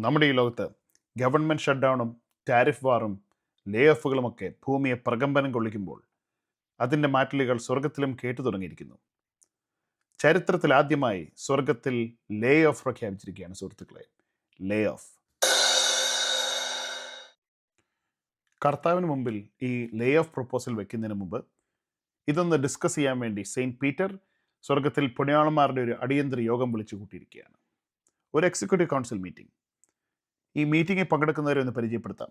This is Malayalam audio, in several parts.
നമ്മുടെ ഈ ലോകത്ത് ഗവൺമെൻറ് ഷട്ട് ഡൗണും ടാരിഫ് വാറും ലേ ഓഫുകളുമൊക്കെ ഭൂമിയെ പ്രകമ്പനം കൊള്ളിക്കുമ്പോൾ അതിൻ്റെ മാറ്റലുകൾ സ്വർഗത്തിലും കേട്ടു തുടങ്ങിയിരിക്കുന്നു. ചരിത്രത്തിൽ ആദ്യമായി സ്വർഗത്തിൽ ലേ ഓഫ് പ്രഖ്യാപിച്ചിരിക്കുകയാണ് സുഹൃത്തുക്കളെ. ലേ ഓഫ്. കർത്താവിന് മുമ്പിൽ ഈ ലേ ഓഫ് പ്രൊപ്പോസൽ വെക്കുന്നതിന് മുമ്പ് ഇതൊന്ന് ഡിസ്കസ് ചെയ്യാൻ വേണ്ടി സെയിൻറ്റ് പീറ്റർ സ്വർഗത്തിൽ പുണ്യാളന്മാരുടെ ഒരു അടിയന്തര യോഗം വിളിച്ചു കൂട്ടിയിരിക്കുകയാണ്. ഒരു എക്സിക്യൂട്ടീവ് കൗൺസിൽ മീറ്റിംഗ്. ഈ മീറ്റിങ്ങിൽ പങ്കെടുക്കുന്നവരെ ഒന്ന് പരിചയപ്പെടുത്താം.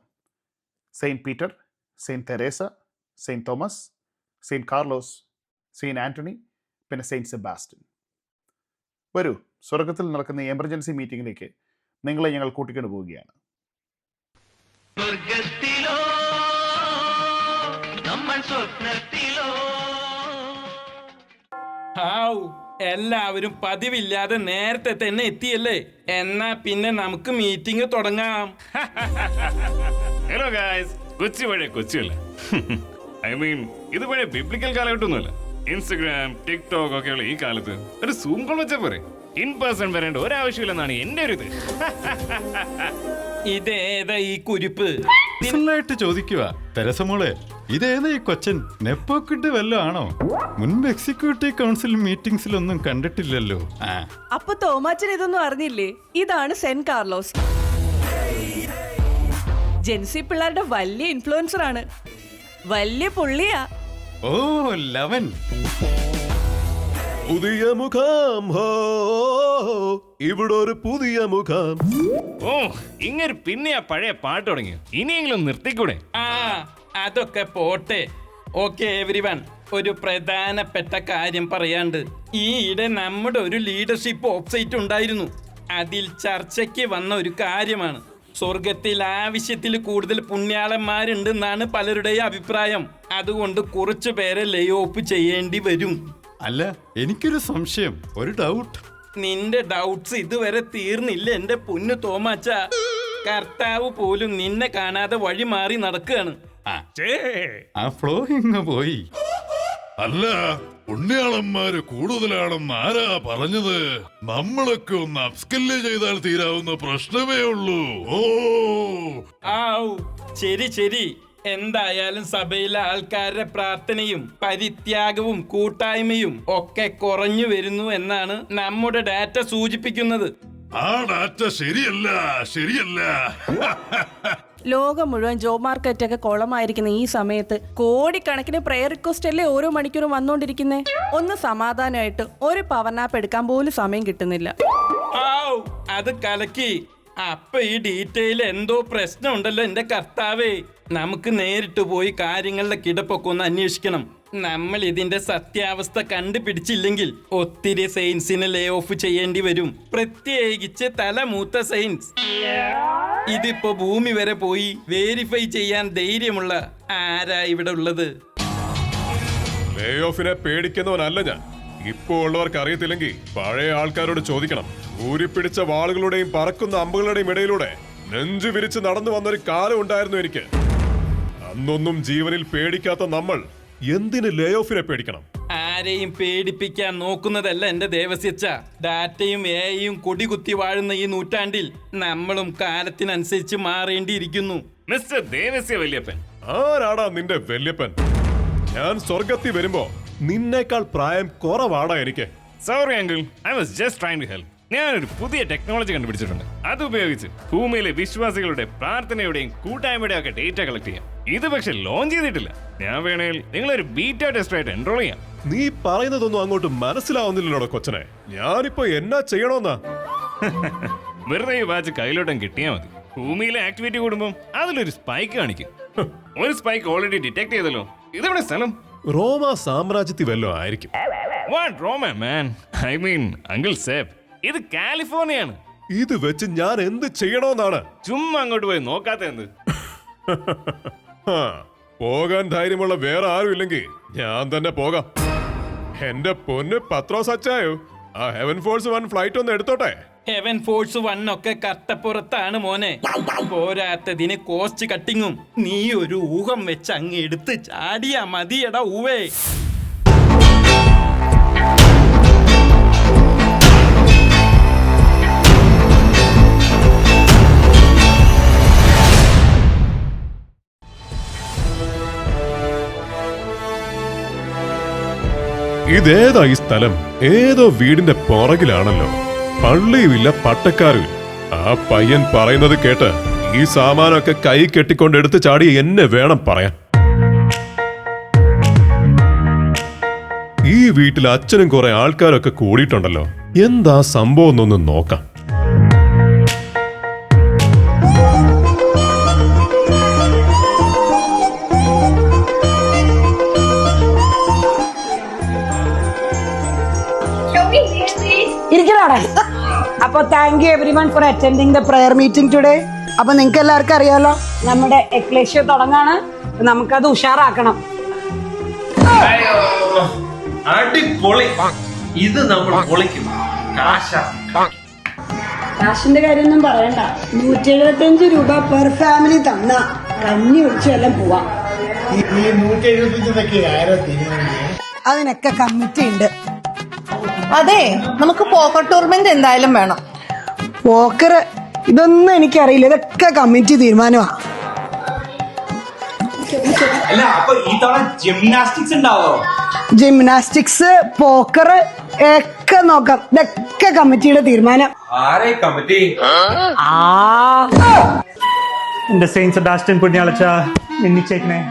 Saint Peter, Saint Teresa, Saint Thomas, Saint Carlos, Saint Antony, പിന്നെ സെയിൻറ്റ് സെബാസ്റ്റ്യൻ. വരൂ, സ്വർഗത്തിൽ നടക്കുന്ന ഈ എമർജൻസി മീറ്റിങ്ങിലേക്ക് നിങ്ങളെ ഞങ്ങൾ കൂട്ടിക്കൊണ്ട് പോവുകയാണ്. എല്ലാവരും പതിവില്ലാതെ നേരത്തെ തന്നെ എത്തിയല്ലേ? എന്നാ പിന്നെ നമുക്ക് മീറ്റിംഗ് തുടങ്ങാം. ഹലോ ഗായ്സ്, കൊച്ചി പഴയ കൊച്ചിയല്ല. ഐ മീൻ ഇത് പഴയ ബിബ്ലിക്കൽ കാലഘട്ടമൊന്നുമല്ല. ഇൻസ്റ്റഗ്രാം, ടിക്ടോക്ക് ഒക്കെയുള്ള ഈ കാലത്ത് ഒരു സൂം കോൾ വെച്ചാൽ പോരെ. ഇൻ പേഴ്സൺ വരേണ്ട ഒരാവശ്യമില്ലെന്നാണ് എന്റെ ഒരു ഇത്. ഇതേതാ ഈ കുരിപ്പ്? ായിട്ട് ചോദിക്കുക തെരസമോളെ, ഇതേതാ ഈ കൊച്ചൻ? നെപ്പോക്കിട്ട് വല്ലോ ആണോ? മുൻപ് എക്സിക്യൂട്ടീവ് കൗൺസിൽ മീറ്റിംഗ്സിലൊന്നും കണ്ടിട്ടില്ലല്ലോ. അപ്പൊ തോമാച്ചൻ ഇതൊന്നും അറിഞ്ഞില്ലേ? ഇതാണ് സെന്റ് കാർലോസ്. ജെൻസി പിള്ളേരുടെ വലിയ ഇൻഫ്ലുവൻസർ ആണ്. വലിയ പുള്ളിയാ. ഓ, ലവൻ. പുതിയ മുഖം, ഇവിടെ ഒരു പുതിയ മുഖം. ഓ, ഇങ്ങനെ പിന്നെ ആ പഴയ പാട്ട് തുടങ്ങി. ഇനിയെങ്കിലും നിർത്തിക്കൂടെ? അതൊക്കെ പോട്ടെ. ഓക്കെ എവരിവൺ, ഒരു പ്രധാനപ്പെട്ട കാര്യം പറയാണ്ട്. ഈയിടെ നമ്മുടെ ഒരു ലീഡർഷിപ്പ് ഓഫ്സൈറ്റ് ഉണ്ടായിരുന്നു. അതിൽ ചർച്ചയ്ക്ക് വന്ന ഒരു കാര്യമാണ്, സ്വർഗത്തിൽ ആവശ്യത്തിൽ കൂടുതൽ പുണ്യാളന്മാരുണ്ടെന്നാണ് പലരുടെയും അഭിപ്രായം. അതുകൊണ്ട് കുറച്ചു പേരെ ലേ ഓഫ് ചെയ്യേണ്ടി വരും. അല്ല, എനിക്കൊരു സംശയം, ഒരു ഡൗട്ട്. നിന്റെ ഡൗട്ട്സ് ഇതുവരെ തീർന്നില്ല എന്റെ പൊന്നു തോമാച്ച. കർത്താവ് പോലും നിന്നെ കാണാതെ വഴി മാറി നടക്കുകയാണ്. ആ ഫ്ലോ ഇങ്ങ് പോയി. അല്ല, പുണ്യാളന്മാര് കൂടുതലാണെന്ന് ആരാ പറഞ്ഞത്? നമ്മളൊക്കെ ഒന്ന് അപ്സ്കില്ല് ചെയ്താൽ തീരാവുന്ന പ്രശ്നമേ ഉള്ളൂ. ശരി ശരി. എന്തായാലും സഭയിലെ ആൾക്കാരുടെ പ്രാർത്ഥനയും പരിത്യാഗവും കൂട്ടായ്മയും ഒക്കെ കുറഞ്ഞു വരുന്നു എന്നാണ് നമ്മുടെ ഡാറ്റ സൂചിപ്പിക്കുന്നത്. ആ ഡാറ്റ ശരിയല്ല. ലോകം മുഴുവൻ ജോബ് മാർക്കറ്റ് ഒക്കെ കുളമായിരിക്കുന്ന ഈ സമയത്ത് കോടിക്കണക്കിന് പ്രയർ റിക്വസ്റ്റ് അല്ലേ ഓരോ മണിക്കൂറും വന്നോണ്ടിരിക്കുന്നേ. ഒന്ന് സമാധാനമായിട്ട് ഒരു പവർ നാപ്പ് എടുക്കാൻ പോലും സമയം കിട്ടുന്നില്ല. അത് കലക്കി. അപ്പൊ ഈ ഡീറ്റെയിൽ എന്തോ പ്രശ്നം ഉണ്ടല്ലോ എന്റെ കർത്താവേ. നമുക്ക് നേരിട്ട് പോയി കാര്യങ്ങളുടെ കിടപ്പൊക്കെ ഒന്ന് അന്വേഷിക്കണം. നമ്മൾ ഇതിന്റെ സത്യാവസ്ഥ കണ്ടുപിടിച്ചില്ലെങ്കിൽ ഒത്തിരി സെയിൻസിനെ ലേ ഓഫ് ചെയ്യേണ്ടി വരും. പ്രത്യേകിച്ച് തലമൂത്ത സെയിൻസ്. ഇതിപ്പോ ഭൂമി വരെ പോയി വെരിഫൈ ചെയ്യാൻ ധൈര്യമുള്ള ആരാ ഇവിടെ ഉള്ളത്? ലേ ഓഫിനെ പേടിക്കുന്നവനല്ല ഞാൻ. ഇപ്പോ ഉള്ളവർക്ക് അറിയത്തില്ലെങ്കിൽ പഴയ ആൾക്കാരോട് ചോദിക്കണം. ഊരിപ്പിടിച്ച വാളുകളുടെയും പറക്കുന്ന അമ്പുകളുടെയും ഇടയിലൂടെ നെഞ്ചു വിരിച്ച് നടന്നു വന്നൊരു കാലം ഉണ്ടായിരുന്നു എനിക്ക്. അന്നൊന്നും ജീവനിൽ പേടിക്കാത്ത നമ്മൾ എന്തിന് ലേ ഓഫിനെ പേടിക്കണം? ആരെയും പേടിപ്പിക്കാൻ നോക്കുന്നതല്ല എന്റെ ദേവസ്യച്ച. ഡാറ്റയും എയും കൊടികുത്തി വാഴുന്ന ഈ നൂറ്റാണ്ടിൽ നമ്മളും കാലത്തിനനുസരിച്ച് മാറേണ്ടിയിരിക്കുന്നു. മിസ്റ്റർ ദേവസ്യ വല്യപ്പൻ. ആരാടാ നിന്റെ വല്യപ്പൻ? ഞാൻ സ്വർഗത്തിൽ വരുമ്പോ നിന്നേക്കാൾ പ്രായം കുറവാടാ എനിക്ക്. Sorry uncle, I was just trying to help. ഞാനൊരു പുതിയ ടെക്നോളജി കണ്ടുപിടിച്ചിട്ടുണ്ട്. അതുപയോഗിച്ച് ഭൂമിയിലെ വിശ്വാസികളുടെ പ്രാർത്ഥനയുടെയും കൂട്ടായ്മയുടെയും ഒക്കെ ഡേറ്റ കളക്ട് ചെയ്യാം. ഇത് പക്ഷെ ലോഞ്ച് ചെയ്തിട്ടില്ല. ഞാൻ വേണേൽ നിങ്ങളൊരു ബീറ്റ ടെസ്റ്ററായിട്ട് എൻറോൾ ചെയ്യാം. നീ പറയുന്നതൊന്നും അങ്ങോട്ട് മനസ്സിലാവുന്നില്ലല്ലോ കൊച്ചനെ. ഞാനിപ്പോ എന്നാ ചെയ്യണോന്നാ? വെറുതെ ഈ വാച്ച് കയ്യിലോട്ടം കിട്ടിയാൽ മതി. ഭൂമിയിലെ ആക്ടിവിറ്റി കൂടുമ്പോൾ അതിലൊരു സ്പൈക്ക് കാണിക്കും. ഒരു സ്പൈക്ക് ഓൾറെഡി ഡിറ്റക്ട് ചെയ്തല്ലോ. ഇതെവിടെ സ്ഥലം? റോമ സാമ്രാജ്യത്തിൽ വല്ലോ ആയിരിക്കും. What Roma man? I mean uncle സേബ്, ഇത് കാലിഫോർണിയാണ്. ഇത് വെച്ച് ഞാൻ എന്ത് ചെയ്യണോന്നാണ്? ചുമ്മാ അങ്ങോട്ട് പോയി നോക്കാത്ത എന്ത്? പോകാൻ ധൈര്യമുള്ള വേറെ ആരും ഇല്ലെങ്കിൽ ഞാൻ തന്നെ പോകാം. എന്റെ പൊന്ന് പത്രോസ് അച്ചായോ, ആ ഹെവൻ ഫോഴ്സ് 1 ഫ്ലൈറ്റ് ഒന്ന് എടുത്തോട്ടെ. ഹെവൻ ഫോഴ്സ് 1 ഒക്കെ കട്ടപ്പുറത്താണ് മോനെ. പോരാത്തതിന് കോസ്റ്റ് കട്ടിങ്ങും. നീ ഒരു ഊഹം വെച്ച് അങ്ങ് എടുത്ത് ചാടിയാ മതിയടാ ഊവേ. ഇതേതാ ഈ സ്ഥലം? ഏതോ വീടിന്റെ പുറകിലാണല്ലോ. പള്ളിയുമില്ല, പട്ടക്കാരുമില്ല. ആ പയ്യൻ പറയുന്നത് കേട്ട് ഈ സാമാനമൊക്കെ കൈ കെട്ടിക്കൊണ്ട് എടുത്ത് ചാടി എന്നെ വേണം പറയാൻ. ഈ വീട്ടിൽ അച്ഛനും കുറെ ആൾക്കാരൊക്കെ കൂടിയിട്ടുണ്ടല്ലോ. എന്താ സംഭവം എന്നൊന്ന് നോക്കാം. ഇരിക്കണോടെ. അപ്പൊ thank you everyone for attending the prayer meeting today. അപ്പൊ നിങ്ങൾക്ക് എല്ലാവർക്കും അറിയാലോ നമ്മുടെ എക്ലേഷ്യ തുടങ്ങാണ്. നമുക്കത് ഉഷാറാക്കണം. അടിപൊളി. ഇത് നമ്മൾ പൊളിക്കും. കാശിന്റെ കാര്യമൊന്നും പറയണ്ട. 175 രൂപ പെർ ഫാമിലി തന്ന കഞ്ഞി ഒഴിച്ച് എല്ലാം പോവാം. അതിനൊക്കെ കമ്മിറ്റി ഉണ്ട്. അതെ, നമുക്ക് പോക്കർ ടൂർണമെന്റ് എന്തായാലും വേണം. പോക്കർ ഇതൊന്നും എനിക്കറിയില്ല. ഇതൊക്കെ കമ്മിറ്റി തീരുമാനമാണ്. അല്ല, അപ്പൊ ഈ തവണ ജിംനാസ്റ്റിക്സ് ഉണ്ടാവോ? ജിംനാസ്റ്റിക്സ്, പോക്കർ ഒക്കെ നോക്കാം. ഇതൊക്കെ കമ്മിറ്റിയുടെ തീരുമാനം. ആരെ കമ്മിറ്റി? എന്റെ സെയിന്റ് സെബാസ്റ്റ്യൻ പുണ്യാളച്ച എണ്ണിച്ചേക്കണേ.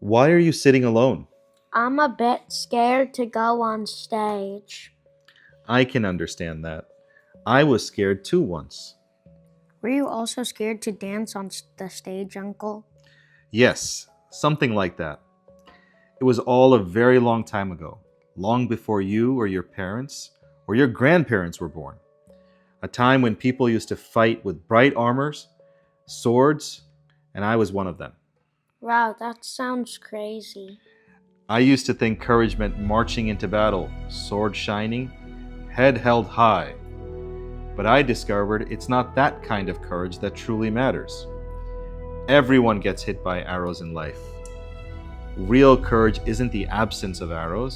Why are you sitting alone? I'm a bit scared to go on stage. I can understand that. I was scared too once. Were you also scared to dance on the stage, Uncle? Yes, something like that. It was all a very long time ago, long before you or your parents or your grandparents were born. A time when people used to fight with bright armors, swords, and I was one of them. Wow, that sounds crazy. I used to think courage meant marching into battle, sword shining, head held high. But I discovered it's not that kind of courage that truly matters. Everyone gets hit by arrows in life. Real courage isn't the absence of arrows.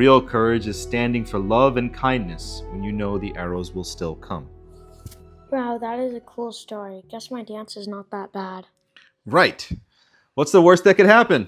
Real courage is standing for love and kindness when you know the arrows will still come. Wow, that is a cool story. Guess my dance is not that bad. Right. What's the worst that could happen?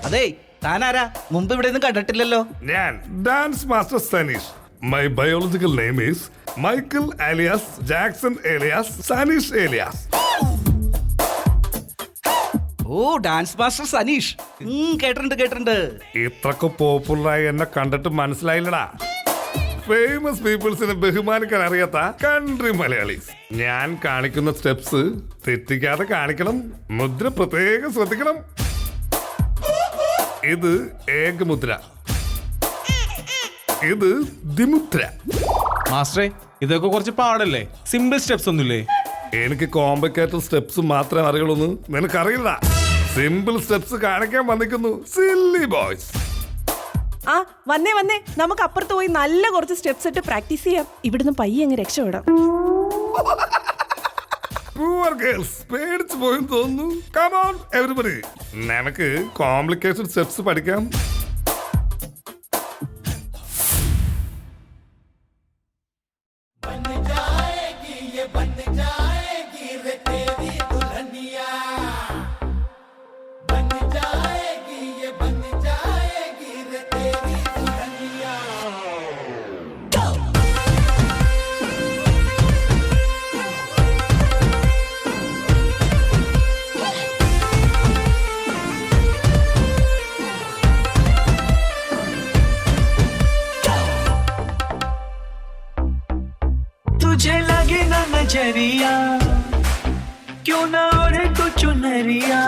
അതെ, താനാരാ? മുമ്പ് ഇവിടെ ഒന്നും കണ്ടിട്ടില്ലല്ലോ. ഞാൻ dance master Sanish. My biological name is Michael alias Jackson alias Sanish alias. ഓ ഡാൻസ് മാസ്റ്റർ സനീഷ്. കേട്ടിട്ടുണ്ട്. ഇത്രക്ക് പോപ്പുലറായി എന്നെ കണ്ടിട്ട് മനസ്സിലായില്ലടാ. ഫേമസ് പീപ്പിൾസിനെ ബഹുമാനിക്കാൻ അറിയാത്ത കൺട്രി മലയാളീസ്. ഞാൻ കാണിക്കുന്ന സ്റ്റെപ്സ് തെറ്റിക്കാതെ കാണിക്കണം. മുദ്ര പ്രത്യേകം ശ്രദ്ധിക്കണം. ഇത് ഏകമുദ്ര, ഇത് ദ്വിമുദ്ര. മാസ്റ്ററെ, ഇതൊക്കെ കുറച്ച് പാടല്ലേ? സിമ്പിൾ സ്റ്റെപ്സ് ഒന്നുമില്ലേ? എനിക്ക് കോംപ്ലിക്കേറ്റഡ് സ്റ്റെപ്സ് മാത്രമേ അറിയുള്ളൂ. നിനക്കറിയില്ല. സിമ്പിൾ സ്റ്റെപ്സ് കാണിക്കാൻ വന്നിരിക്കുന്നു സില്ലി ബോയ്സ്. ആ വന്നേ നമുക്ക് അപ്പുറത്ത് പോയി നല്ല കുറച്ച് സ്റ്റെപ്സ് ഇട്ട് പ്രാക്ടീസ് ചെയ്യാം. ഇവിടുന്ന് പയ്യെ അങ്ങ് രക്ഷപ്പെടാം. Poor girls, പേടിച്ചു പോയെന്ന് തോന്നുന്നു. Come on everybody, നമുക്ക് കോംപ്ലിക്കേറ്റഡ് സ്റ്റെപ്സ് പഠിക്കാം. तुझे लगे ना नजरिया, क्यों ना ओढ़े तू चुनरिया,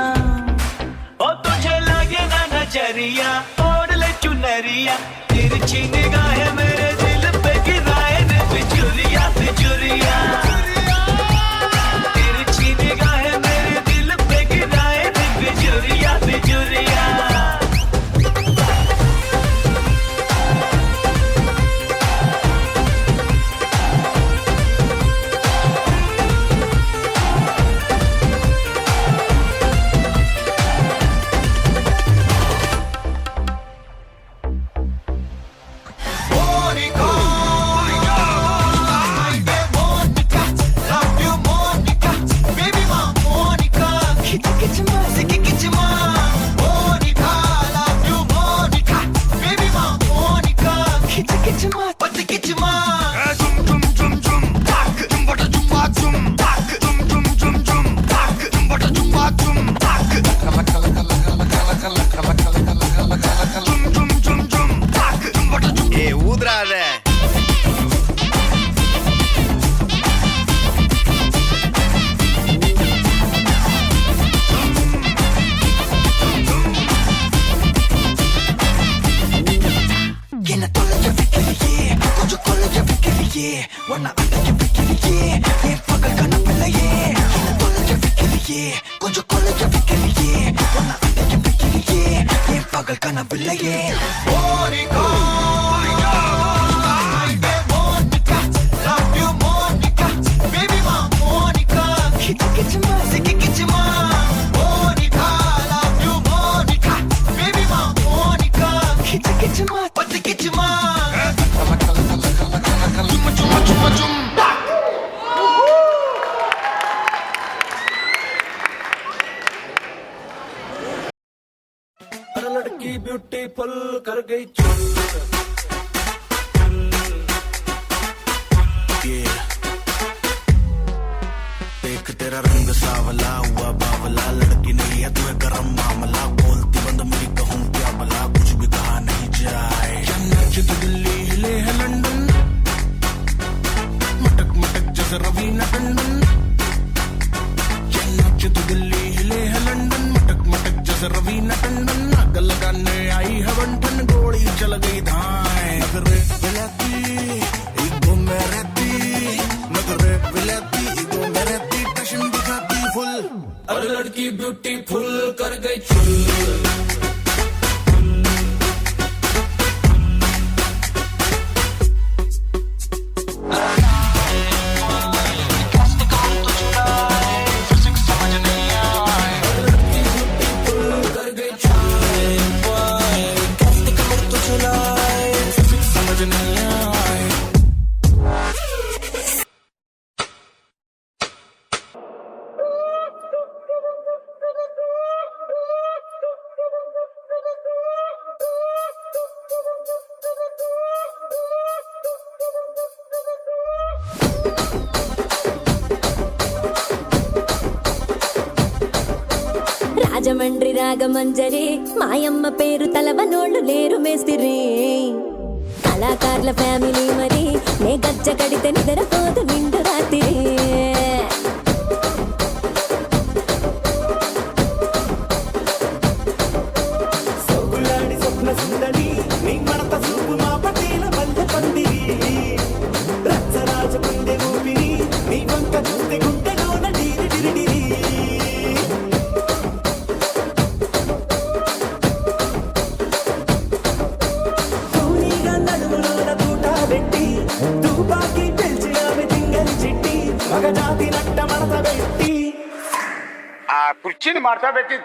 ओ तुझे लगे ना नजरिया, ओढ़ ले चुनरिया, तिरछी निगाहें मेरे दिल पे गिराए ने बिजुरिया बिजुरिया, तिरछी निगाहें मेरे दिल पे गिराए ने बिजुरिया बिजुरिया. लड़की ब्यूटीफुल कर गई चुल. देख तेरा रंग सावला हुआ बावला, लड़की नहीं है तुम्हें गरम मामला, बोलती बंद मेरी कहूँ क्या भला, कुछ भी कहा नहीं जाए. चन्नई तो दिल्ली हिले है लंदन, मटक मटक जैसे रवीना टंडन. चन्नई तो दिल्ली हिले है लंदन, मटक मटक जैसे रवीना टंडन. आग लगाने आई है बंटन, गोली चल गई धाए. नगरे विलाती ईगो में रहती, नगरे विलाती ईगो में रहती, टशन दिखाती फुल. और लड़की ब्यूटीफुल कर गई चुल. రాజమండ్రి రాగమంజరి మాయమ్మ పేరు తలవనోళ్ళు లేరు మేస్తిరి కళాకారుల ఫ్యామిలీ మరి నే గజ్జ కడితే నిద్రపోదు నిండు రాత్రి సొగులాడి స్వప్న సుందరి నీ మడత చూపు మా పటేల బంధ పందిరి రచ్చరాజ గుండె ఊపిరి నీ వంక చూస్తే గుండెలోన డీరి డిరిడిరి తూనీగా నడుములోన తూట పెట్టి తుపాకి పెంచి ఆమె తింగలి చిట్టి మగజాతి నట్ట మడత పెట్టి ఆ కుర్చీని మార్తా పెట్టి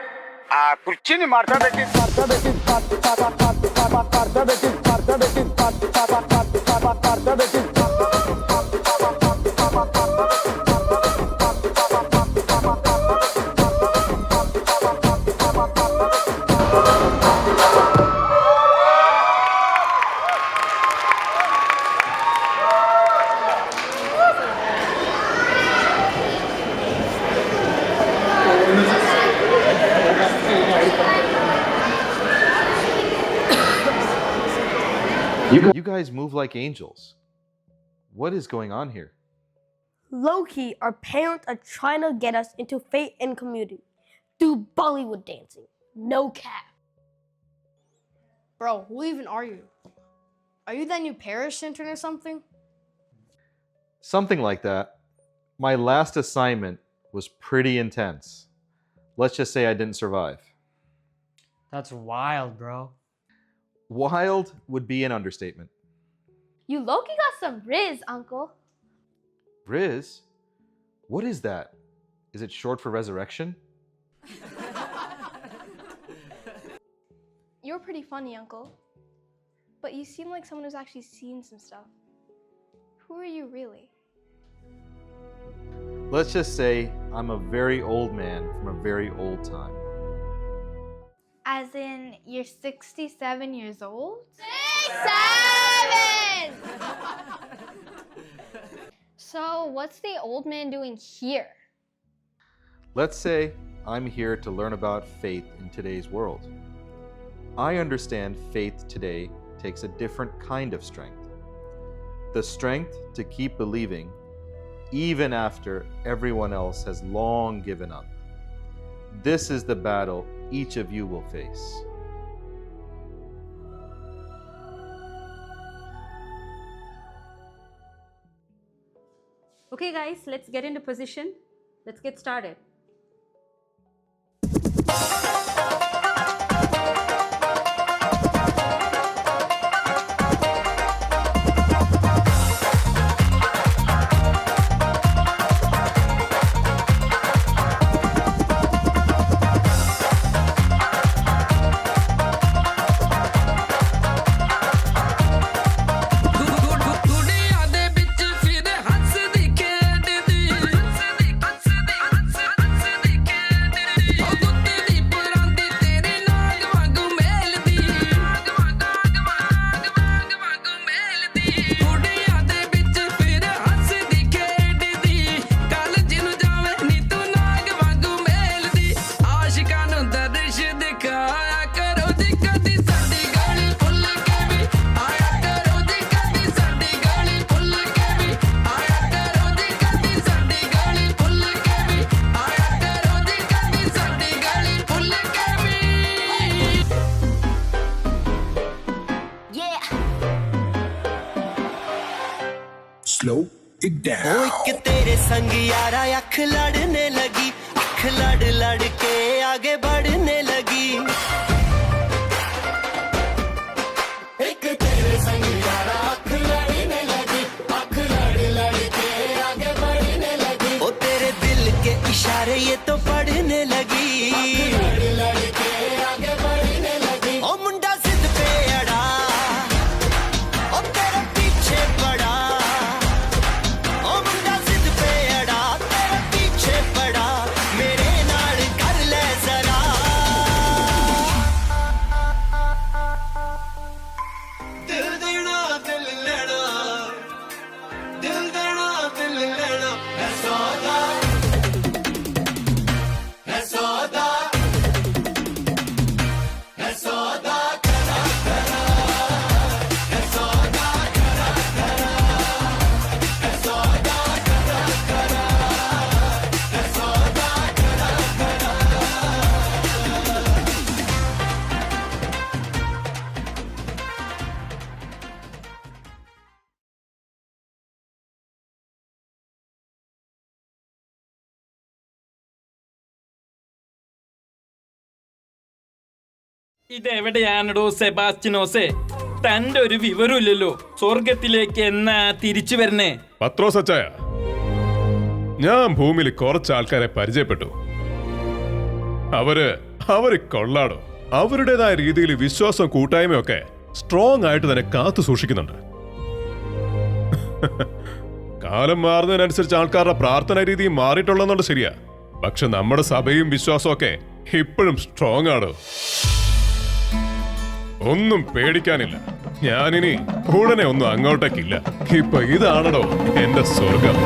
You guys move like angels. What is going on here? Low-key, our parents are trying to get us into Fate and Community through Bollywood dancing. No cap. Bro, who even are you? Are you that new Paris intern or something? Something like that. My last assignment was pretty intense. Let's just say I didn't survive. That's wild, bro. Wild would be an understatement. You low-key got some riz, uncle. Riz? What is that? Is it short for resurrection? You're pretty funny, uncle. But you seem like someone who's actually seen some stuff. Who are you really? Let's just say I'm a very old man from a very old time. As in, you're 67 years old? 67! So, what's the old man doing here? Let's say I'm here to learn about faith in today's world. I understand faith today takes a different kind of strength. The strength to keep believing even after everyone else has long given up. This is the battle each of you will face. Okay guys, let's get into position. Let's get started. Slow it down. ओ एक तेरे संग यारा अख लड़ने लगी, अख लड़ लड़ के आगे बढ़ने लगी। एक तेरे संग यारा अख लड़ने लगी, अख लड़ लड़ के आगे बढ़ने लगी। ओ तेरे दिल के इशारे ये तो पढ़ने लगी, अख लड़ लड़ के आगे बढ़ने लगी। ओ मुंडा जिद पे अड़ा, ओ तेरे पीछे पड़ा। ഇതെവിടെയാണടോ സെബാസ്റ്റിനോസെ? തന്റെ ഒരു വിവരമില്ലല്ലോ. സ്വർഗത്തിലേക്ക് എന്നാ തിരിച്ചു വരണേ? പത്രോസ് അച്ചായ, ഞാൻ ഭൂമിയിൽ കുറച്ച് ആൾക്കാരെ പരിചയപ്പെട്ടു. അവര് കൊള്ളാടോ. അവരുടേതായ രീതിയിൽ വിശ്വാസം കൂട്ടായ്മയൊക്കെ സ്ട്രോങ് ആയിട്ട് തന്നെ കാത്തു സൂക്ഷിക്കുന്നുണ്ട്. കാലം മാറുന്നതിനനുസരിച്ച് ആൾക്കാരുടെ പ്രാർത്ഥന രീതി മാറിയിട്ടുള്ളതുകൊണ്ട് ശരിയാ. പക്ഷെ നമ്മുടെ സഭയും വിശ്വാസവും ഒക്കെ ഇപ്പോഴും സ്ട്രോങ് ആണ്. ഒന്നും പേടിക്കാനില്ല. ഞാനിനി ഉടനെ ഒന്നും അങ്ങോട്ടേക്കില്ല. ഇപ്പൊ ഇതാണല്ലോ എന്റെ സ്വർഗം.